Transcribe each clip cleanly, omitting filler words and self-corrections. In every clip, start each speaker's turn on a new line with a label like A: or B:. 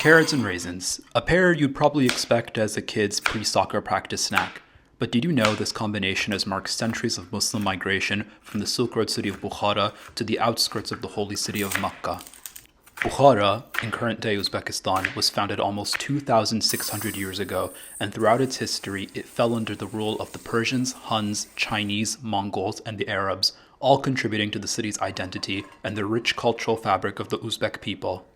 A: Carrots and raisins, a pair you'd probably expect as a kid's pre-soccer practice snack. But did you know this combination has marked centuries of Muslim migration from the Silk Road city of Bukhara to the outskirts of the holy city of Makkah? Bukhara, in current-day Uzbekistan, was founded almost 2,600 years ago, and throughout its history it fell under the rule of the Persians, Huns, Chinese, Mongols, and the Arabs, all contributing to the city's identity and the rich cultural fabric of the Uzbek people.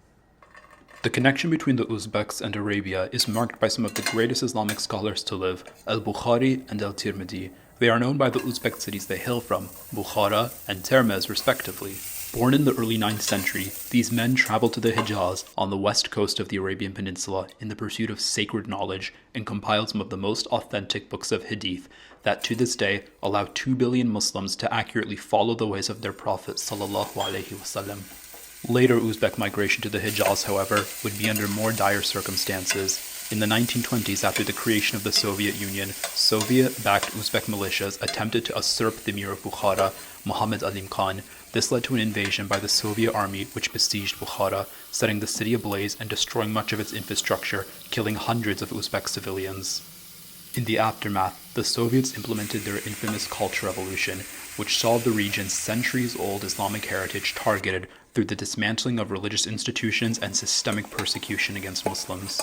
A: The connection between the Uzbeks and Arabia is marked by some of the greatest Islamic scholars to live, al-Bukhari and al-Tirmidhi. They are known by the Uzbek cities they hail from, Bukhara and Termez respectively. Born in the early 9th century, these men traveled to the Hijaz on the west coast of the Arabian Peninsula in the pursuit of sacred knowledge and compiled some of the most authentic books of hadith that to this day allow 2 billion Muslims to accurately follow the ways of their Prophet sallallahu alaihi wasallam. Later Uzbek migration to the Hijaz, however, would be under more dire circumstances. In the 1920s, after the creation of the Soviet Union, Soviet-backed Uzbek militias attempted to usurp the Emir of Bukhara, Muhammad Alim Khan. This led to an invasion by the Soviet army which besieged Bukhara, setting the city ablaze and destroying much of its infrastructure, killing hundreds of Uzbek civilians. In the aftermath, the Soviets implemented their infamous Culture Revolution, which saw the region's centuries-old Islamic heritage targeted through the dismantling of religious institutions and systemic persecution against Muslims.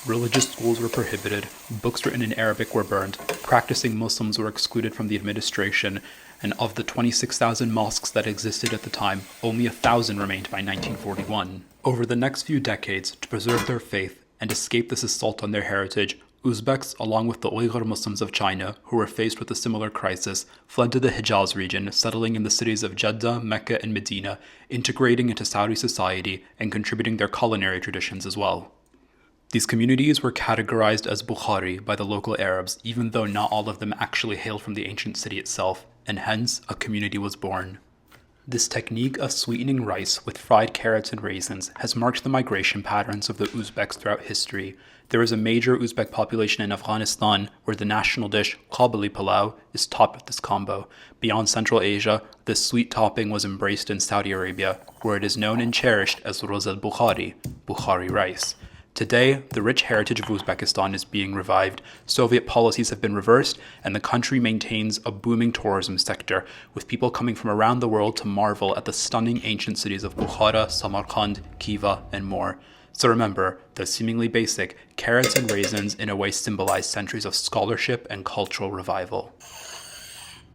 A: Religious schools were prohibited, books written in Arabic were burned, practicing Muslims were excluded from the administration, and of the 26,000 mosques that existed at the time, only 1,000 remained by 1941. Over the next few decades, to preserve their faith and escape this assault on their heritage, Uzbeks, along with the Uyghur Muslims of China, who were faced with a similar crisis, fled to the Hijaz region, settling in the cities of Jeddah, Mecca, and Medina, integrating into Saudi society and contributing their culinary traditions as well. These communities were categorized as Bukhari by the local Arabs, even though not all of them actually hailed from the ancient city itself, and hence a community was born. This technique of sweetening rice with fried carrots and raisins has marked the migration patterns of the Uzbeks throughout history. There is a major Uzbek population in Afghanistan where the national dish, Kabuli Palau, is topped with this combo. Beyond Central Asia, this sweet topping was embraced in Saudi Arabia, where it is known and cherished as Ruz al-Bukhari, Bukhari rice. Today, the rich heritage of Uzbekistan is being revived, Soviet policies have been reversed, and the country maintains a booming tourism sector, with people coming from around the world to marvel at the stunning ancient cities of Bukhara, Samarkand, Khiva, and more. So remember, though seemingly basic, carrots and raisins in a way symbolize centuries of scholarship and cultural revival.